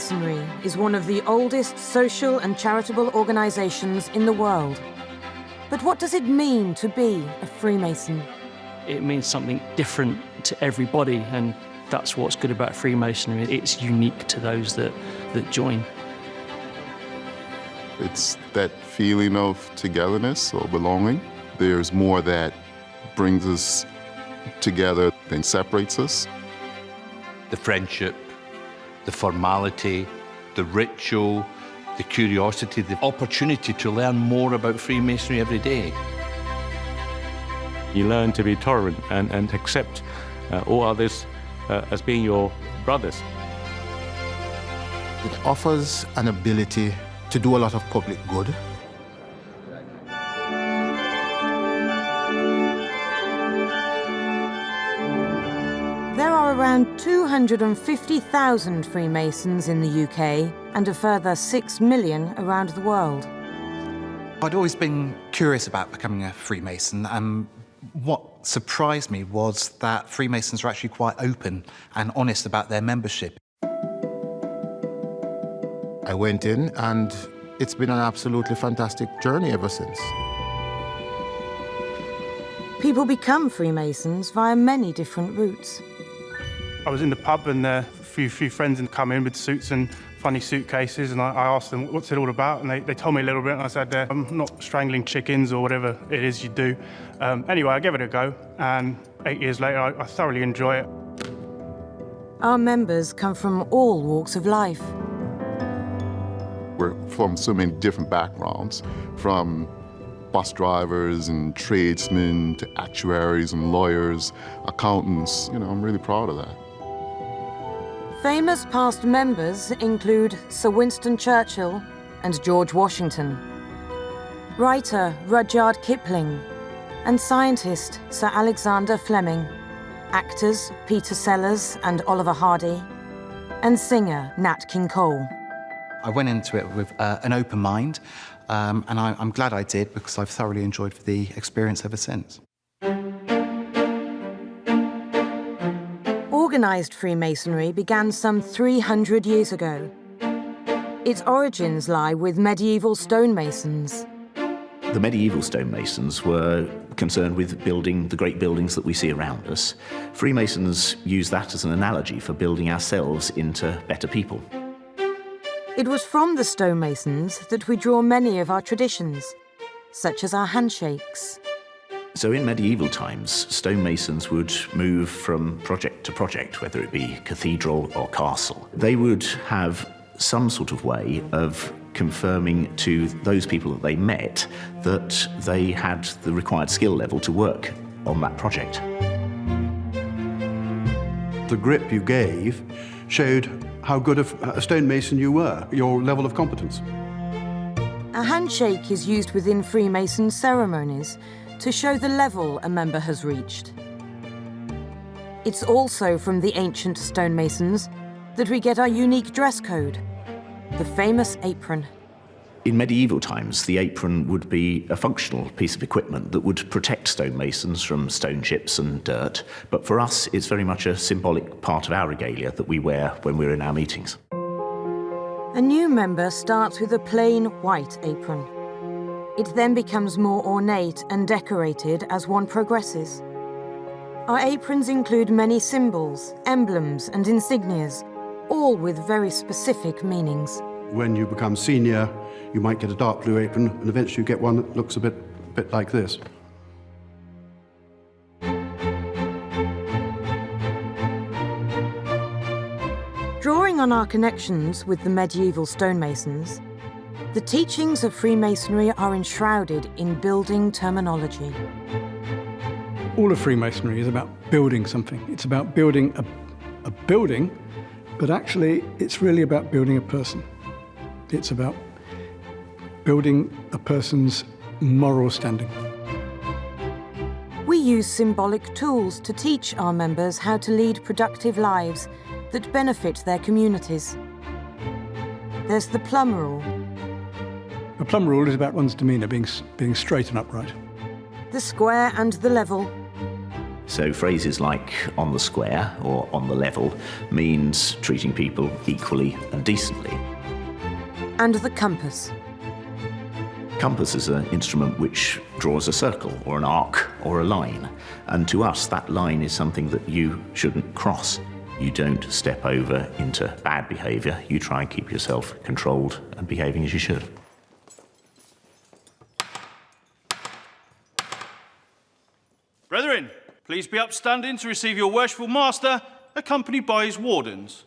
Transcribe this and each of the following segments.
Freemasonry is one of the oldest social and charitable organisations in the world. But what does it mean to be a Freemason? It means something different to everybody, and that's what's good about Freemasonry. It's unique to those that join. It's that feeling of togetherness or belonging. There's more that brings us together than separates us. The friendship, the formality, the ritual, the curiosity, the opportunity to learn more about Freemasonry every day. You learn to be tolerant and accept all others as being your brothers. It offers an ability to do a lot of public good. There are around 250,000 Freemasons in the UK and a further 6 million around the world. I'd always been curious about becoming a Freemason, and what surprised me was that Freemasons are actually quite open and honest about their membership. I went in, and it's been an absolutely fantastic journey ever since. People become Freemasons via many different routes. I was in the pub and a few friends had come in with suits and funny suitcases, and I asked them, what's it all about? And they told me a little bit, and I said, I'm not strangling chickens or whatever it is you do. Anyway, I gave it a go, and 8 years later, I thoroughly enjoy it. Our members come from all walks of life. We're from so many different backgrounds, from bus drivers and tradesmen to actuaries and lawyers, accountants. You know, I'm really proud of that. Famous past members include Sir Winston Churchill and George Washington, writer Rudyard Kipling, and scientist Sir Alexander Fleming, actors Peter Sellers and Oliver Hardy, and singer Nat King Cole. I went into it with an open mind, and I'm glad I did, because I've thoroughly enjoyed the experience ever since. Organised Freemasonry began some 300 years ago. Its origins lie with medieval stonemasons. The medieval stonemasons were concerned with building the great buildings that we see around us. Freemasons use that as an analogy for building ourselves into better people. It was from the stonemasons that we draw many of our traditions, such as our handshakes. So in medieval times, stonemasons would move from project to project, whether it be cathedral or castle. They would have some sort of way of confirming to those people that they met that they had the required skill level to work on that project. The grip you gave showed how good a stonemason you were, your level of competence. A handshake is used within Freemason ceremonies to show the level a member has reached. It's also from the ancient stonemasons that we get our unique dress code, the famous apron. In medieval times, the apron would be a functional piece of equipment that would protect stonemasons from stone chips and dirt, but for us, it's very much a symbolic part of our regalia that we wear when we're in our meetings. A new member starts with a plain white apron. It then becomes more ornate and decorated as one progresses. Our aprons include many symbols, emblems and insignias, all with very specific meanings. When you become senior, you might get a dark blue apron, and eventually you get one that looks a bit like this. Drawing on our connections with the medieval stonemasons, the teachings of Freemasonry are enshrouded in building terminology. All of Freemasonry is about building something. It's about building a building, but actually it's really about building a person. It's about building a person's moral standing. We use symbolic tools to teach our members how to lead productive lives that benefit their communities. There's the plum rule. The plum rule is about one's demeanour being straight and upright. The square and the level. So phrases like on the square or on the level means treating people equally and decently. And the compass. Compass is an instrument which draws a circle or an arc or a line. And to us, that line is something that you shouldn't cross. You don't step over into bad behaviour. You try and keep yourself controlled and behaving as you should. Brethren, please be upstanding to receive your worshipful master, accompanied by his wardens.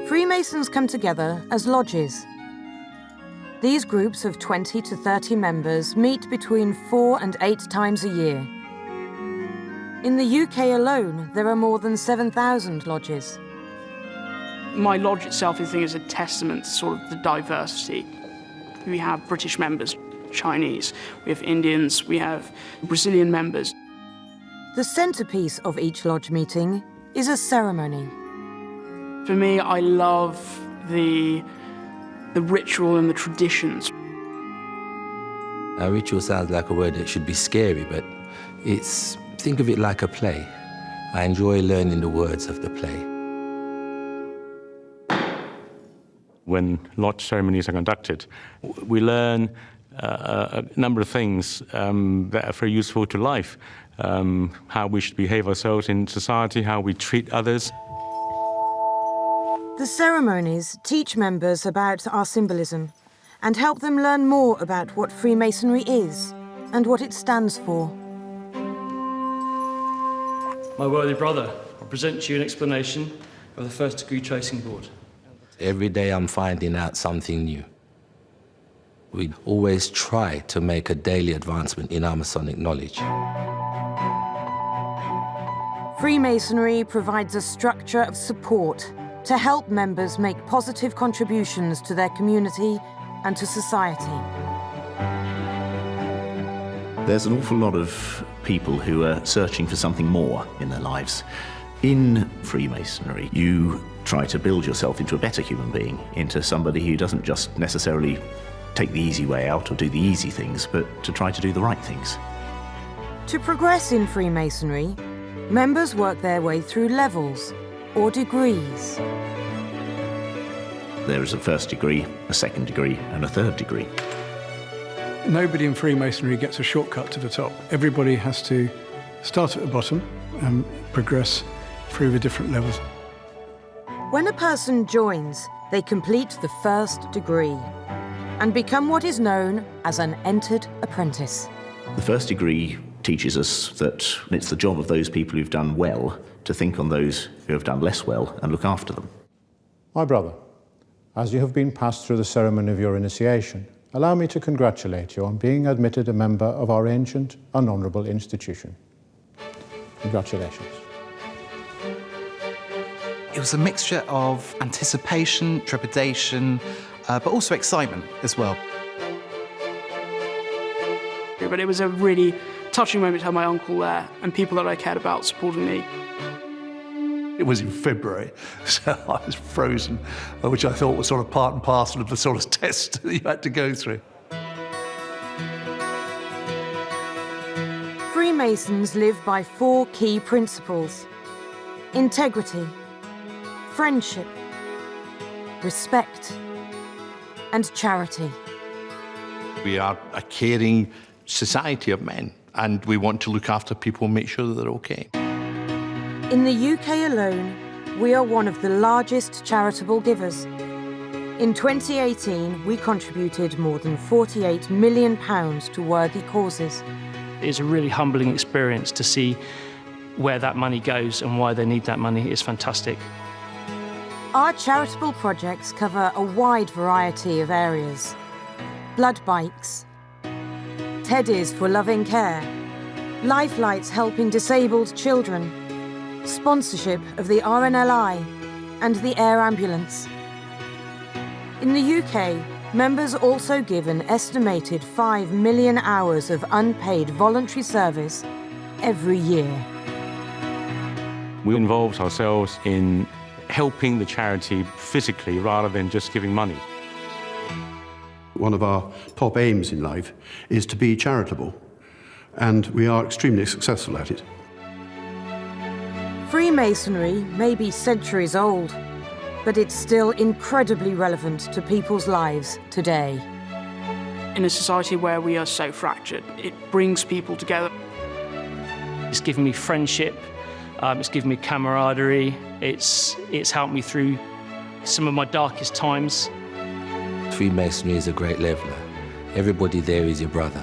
Freemasons come together as lodges. These groups of 20 to 30 members meet between 4 and 8 times a year. In the UK alone, there are more than 7,000 lodges. My lodge itself, I think, is a testament to sort of the diversity. We have British members, Chinese, we have Indians, we have Brazilian members. The centrepiece of each lodge meeting is a ceremony. For me, I love the ritual and the traditions. A ritual sounds like a word that should be scary, but think of it like a play. I enjoy learning the words of the play. When lodge ceremonies are conducted, we learn a number of things that are very useful to life. How we should behave ourselves in society, how we treat others. The ceremonies teach members about our symbolism and help them learn more about what Freemasonry is and what it stands for. My worthy brother, I present to you an explanation of the first degree tracing board. Every day I'm finding out something new. We always try to make a daily advancement in our Masonic knowledge. Freemasonry provides a structure of support to help members make positive contributions to their community and to society. There's an awful lot of people who are searching for something more in their lives. In Freemasonry, you try to build yourself into a better human being, into somebody who doesn't just necessarily take the easy way out or do the easy things, but to try to do the right things. To progress in Freemasonry, members work their way through levels or degrees. There is a first degree, a second degree, and a third degree. Nobody in Freemasonry gets a shortcut to the top. Everybody has to start at the bottom and progress through the different levels. When a person joins, they complete the first degree and become what is known as an entered apprentice. The first degree teaches us that it's the job of those people who've done well to think on those who have done less well and look after them. My brother, as you have been passed through the ceremony of your initiation, allow me to congratulate you on being admitted a member of our ancient and honourable institution. Congratulations. It was a mixture of anticipation, trepidation, but also excitement as well. But it was a really touching moment to have my uncle there and people that I cared about supporting me. It was in February, so I was frozen, which I thought was sort of part and parcel of the sort of test that you had to go through. Freemasons live by 4 key principles: integrity, friendship, respect, and charity. We are a caring society of men, and we want to look after people and make sure that they're okay. In the UK alone, we are one of the largest charitable givers. In 2018, we contributed more than £48 million to worthy causes. It's a really humbling experience to see where that money goes and why they need that money. It's fantastic. Our charitable projects cover a wide variety of areas: blood bikes, teddies for loving care, lifelights helping disabled children, sponsorship of the RNLI and the air ambulance. In the UK, members also give an estimated 5 million hours of unpaid voluntary service every year. We involve ourselves in helping the charity physically rather than just giving money. one of our top aims in life is to be charitable, and we are extremely successful at it. Freemasonry may be centuries old, but it's still incredibly relevant to people's lives today. In a society where we are so fractured, it brings people together. It's given me friendship, it's given me camaraderie, it's helped me through some of my darkest times. Freemasonry is a great leveler. Everybody there is your brother.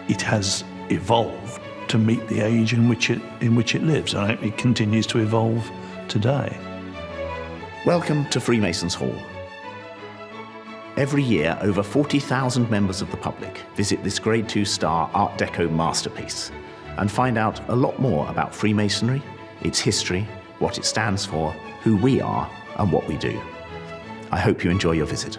It has evolved to meet the age in which it lives, and I hope it continues to evolve today. Welcome to Freemasons Hall. Every year, over 40,000 members of the public visit this Grade 2 star Art Deco masterpiece and find out a lot more about Freemasonry, its history, what it stands for, who we are, and what we do. I hope you enjoy your visit.